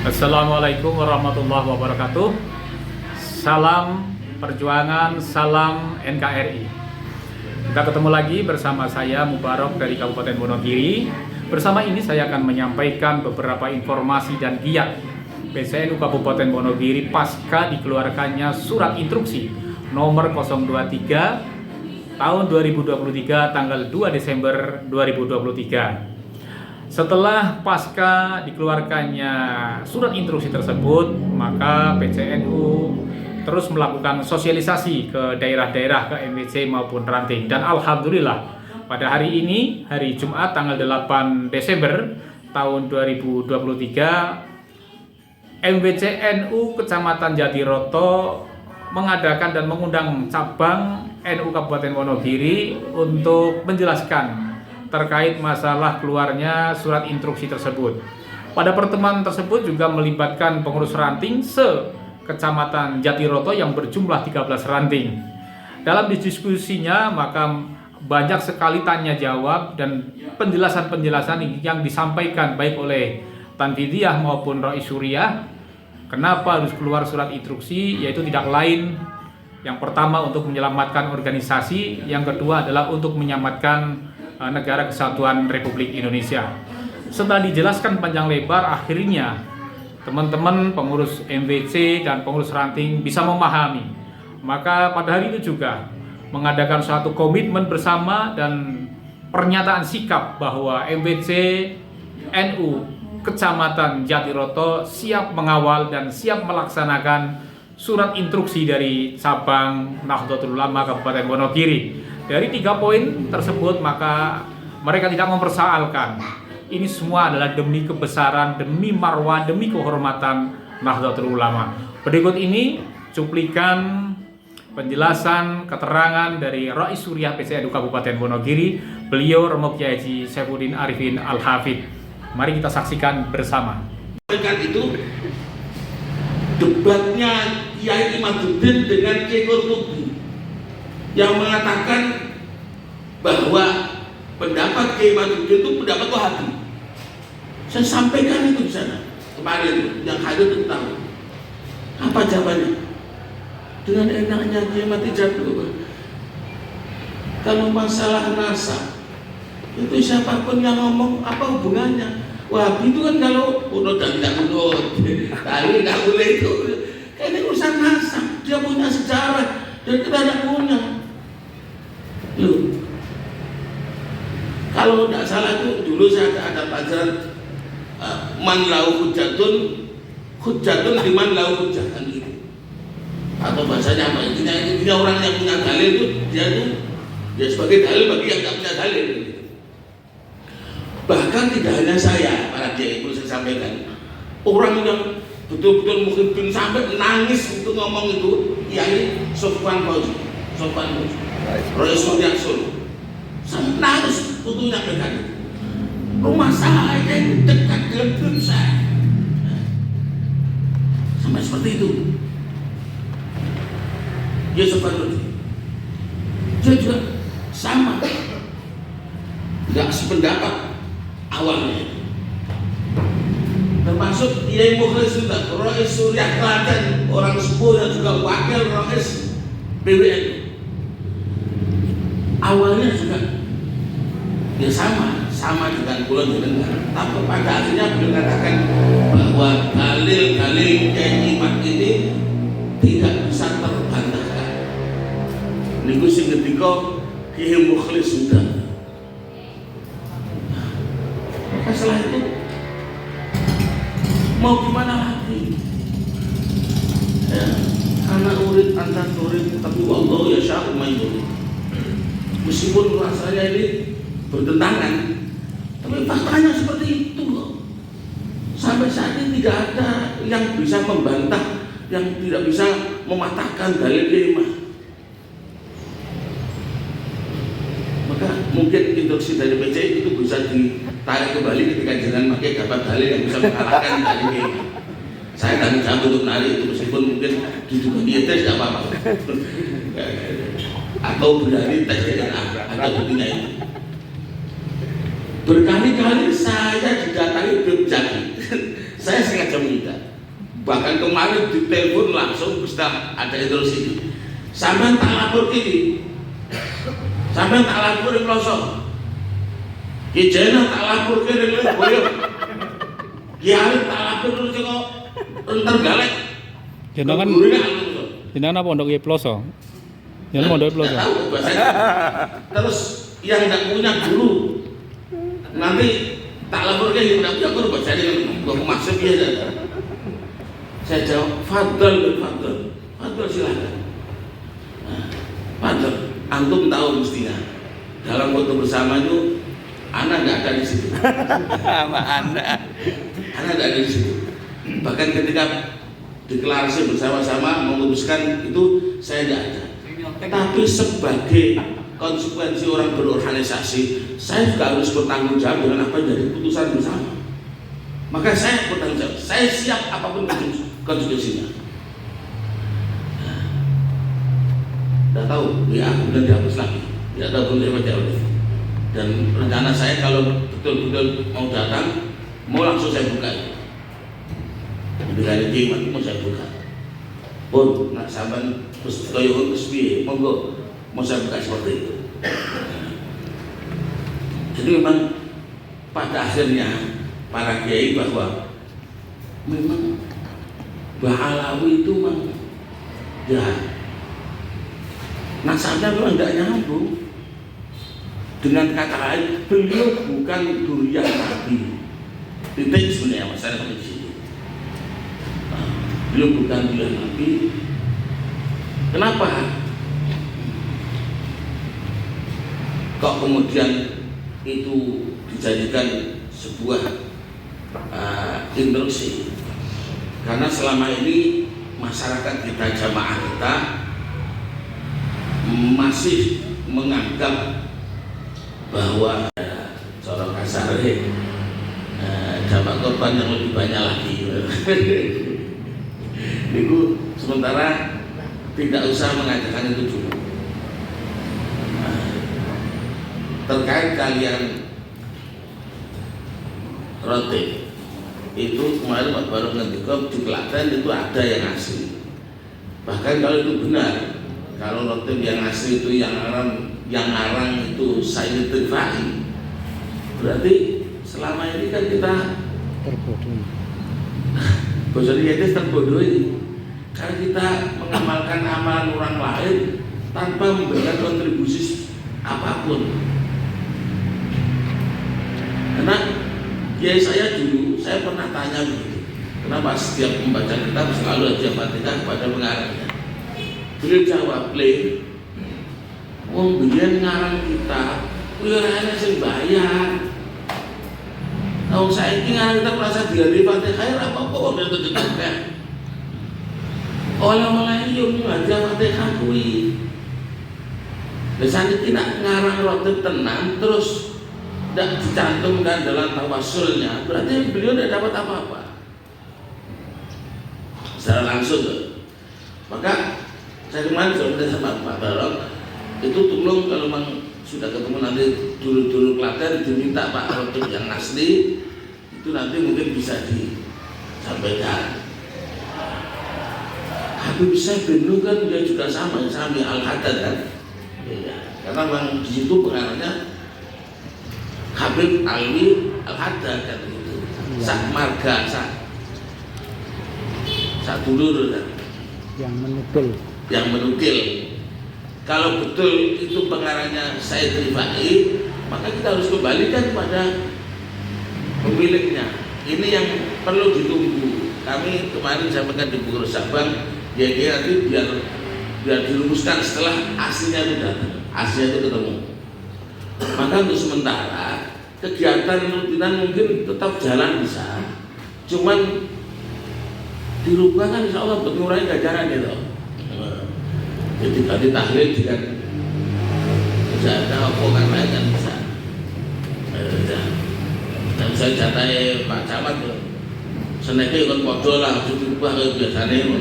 Assalamualaikum warahmatullahi wabarakatuh. Salam perjuangan, salam NKRI. Kita ketemu lagi bersama saya Mubarok dari Kabupaten Wonogiri. Bersama ini saya akan menyampaikan beberapa informasi dan giat PCNU Kabupaten Wonogiri pasca dikeluarkannya surat instruksi nomor 023 tahun 2023 tanggal 2 Desember 2023. Setelah pasca dikeluarkannya surat instruksi tersebut, maka PCNU terus melakukan sosialisasi ke daerah-daerah, ke MWC maupun ranting. Dan alhamdulillah pada hari ini, hari Jumat tanggal 8 Desember tahun 2023, MWCNU Kecamatan Jatiroto mengadakan dan mengundang cabang NU Kabupaten Wonogiri untuk menjelaskan terkait masalah keluarnya surat instruksi tersebut. Pada pertemuan tersebut juga melibatkan pengurus ranting se-Kecamatan Jatiroto yang berjumlah 13 ranting. Dalam diskusinya maka banyak sekali tanya jawab dan penjelasan-penjelasan yang disampaikan baik oleh Tan Fidiah maupun Rois Suriah. Kenapa harus keluar surat instruksi? Yaitu tidak lain, yang pertama untuk menyelamatkan organisasi, yang kedua adalah untuk menyelamatkan Negara Kesatuan Republik Indonesia. Setelah dijelaskan panjang lebar, akhirnya teman-teman pengurus MWC dan pengurus ranting bisa memahami. Maka pada hari itu juga mengadakan suatu komitmen bersama dan pernyataan sikap bahwa MWC NU Kecamatan Jatiroto siap mengawal dan siap melaksanakan surat instruksi dari cabang Nahdlatul Ulama Kabupaten Wonogiri. Dari 3 poin tersebut maka mereka tidak mempersoalkan. Ini semua adalah demi kebesaran, demi marwah, demi kehormatan Nahdlatul Ulama. Berikut ini cuplikan penjelasan keterangan dari Rois Suriah PCNU Kabupaten Wonogiri. Beliau Romo Kiai Haji Saifuddin Arifin Al-Hafidh. Mari kita saksikan bersama. Dengan itu debatnya Kiai Imaduddin dengan Kiai Qurtubi yang mengatakan bahwa pendapat Kiai Imaduddin itu pendapat Wahabi. Saya sampaikan itu di sana kemarin, yang hadir itu tahu. Apa jawabannya? Dengan enaknya Kiai Imaduddin, kalau masalah nasab itu siapapun yang ngomong, apa hubungannya? Wahabi itu kan kalau unut dan tidak unut, tadi tidak boleh itu. Ini urusan nasab, dia punya sejarah dan kita tidak punya. Loh, kalau tidak salah itu dulu saya ada pelajaran man lau hujjatun liman lau hujjatan gitu. Atau bahasanya apa? Intinya orang yang punya dalil itu dia sebagai dalil bagi yang tidak punya dalil gitu. Bahkan tidak hanya saya, para kiai itu saya sampaikan, orang yang betul-betul muhibbin sampai nangis untuk ngomong itu, Kiai Sofwan Fauzi, Rois Suriah Solo, sampai nangis untuk menyampaikan rumah saya itu dekat dengan gedung saya, sampai seperti itu. Dia Sofwan Fauzi, dia juga sama, nggak sependapat awalnya, termasuk Kiai Mukhlis juga, Rois Suriah Klaten, orang sepuh dan juga wakil Rois BWN. Awalnya juga ya sama dengan Kulon Jenengan, tapi pada akhirnya beliau katakan bahwa dalil-dalil Kiai Imad ini tidak bisa terbantahkan. Niku sing ketika Kiai Mukhlis sudah. Setelah itu mau gimana lagi? Ya, anak murid antar murid, tapi wallahu yasha'u ma yurid. Meskipun rasanya ini bertentangan, tapi faktanya seperti itu loh. Sampai saat ini tidak ada yang bisa membantah, yang tidak bisa mematahkan dalil imam. Maka mungkin instruksi dari PC itu bisa ditarik kembali ketika jangan pakai dapat dalil yang bisa mengalahkan dalil ini. Saya tanggung jawab untuk menarik itu, meskipun mungkin diduga dia tes tidak apa-apa. Atau berani tes DNA atau buktinya itu. Berkali-kali saya didatangi Beb Jaki. saya sengaja menghindar. Bahkan kemarin ditelepon langsung setelah ada instruksi ini, sampai tak lapor kini, sampai tak lapor di pelosok, Kijana tak lapor kini, Kiai tak lapor dulu kok entar galek. Jenengan apa pondok Ploso? Jenengan pondok Ploso. Tahu bahasanya. Terus yang nggak punya guru nanti tak lapor ke yang nggak punya guru bahasanya nggak maksud dia. Saya jawab, fadl silakan. Fadl, antum tahu mestinya dalam foto bersama itu anak nggak ada di situ. anak nggak ada di situ. Bahkan ketika deklarasi bersama-sama memutuskan itu saya tidak ada. Tapi sebagai konsekuensi orang berorganisasi, saya juga harus bertanggung jawab dengan apa yang jadi keputusan bersama. Maka saya bertanggung jawab. Saya siap apapun konsekuensinya. Tidak tahu, ya kemudian dihapus lagi. Tidak tahu belum terima jawab. Dan rencana saya kalau betul-betul mau datang, mau langsung saya buka itu. Dengan jimat mau saya buka. Pun nak saban terus koyo terus piye, monggo mau saya buka seperti itu. Jadi memang pada akhirnya para kiai bahwa memang Mbah Alawi itu memang jahat. Nasabnya memang tidak nyambung. Dengan kata lain, beliau bukan durian Nabi. Titik sebenarnya masalah di sini. Beliau bukan durian Nabi. Kenapa? Kok kemudian itu dijadikan sebuah instruksi? Karena selama ini masyarakat kita, jamaah kita masih menganggap bahwa corong kasar jamaah korban yang lebih banyak lagi. Itu sementara tidak usah mengatakan itu dulu. Terkait kalian roti itu kemarin Pak Baru ngendika di Klaten itu ada yang asli. Bahkan kalau itu benar, kalau roti yang asli itu yang arang itu Sayyid Rifai, berarti selama ini kan kita Terbodoh. Bosoni itu terbodohi karena kita mengamalkan amalan orang lain tanpa memberikan kontribusi apapun. Karena kiai saya dulu, saya pernah tanya begitu, kenapa setiap membaca kitab selalu aja Fatihah kepada pengarangnya. Beliau jawab, wong biyen ngarang kitab, kuwi ora ana sing bayar. Wong saiki ngarang kitab rasa diari Fatihah apa kok ora tetep. Oleh-oleh yo ngaja Fatihah kuwi. Lah saniki nak ngarang roti tenan terus tidak dicantumkan dalam tawasulnya, berarti beliau tidak dapat apa-apa secara langsung. Maka saya kemarin sudah sama Pak Barok itu tolong kalau memang sudah ketemu nanti dulu Klaten diminta Pak Rotim yang asli itu nanti mungkin bisa disampaikan. Habib Syekh bin kan dia juga sama Sami Al-Haddad kan, ya, karena memang di situ pengarangnya Habib Alwi Al-Haddad kan itu, sak marga, sak dulur kan, yang menukil. Kalau betul itu pengarangnya Sayyid Rifai, maka kita harus kembalikan kepada pemiliknya. Ini yang perlu ditunggu. Kami kemarin sampaikan di Bogor Sabang, ya nanti biar dirumuskan setelah aslinya itu datang, aslinya itu ketemu. Maka untuk sementara kegiatan rutinan mungkin tetap jalan bisa, cuman dirubah kan insya Allah mengurangi ganjaran itu. Jadi tadi tahlil dengan bisa ada omongan lain kan bisa. Dan saya catai Pak Camat seneknya kan podo lah, dirubah kayak biasanya.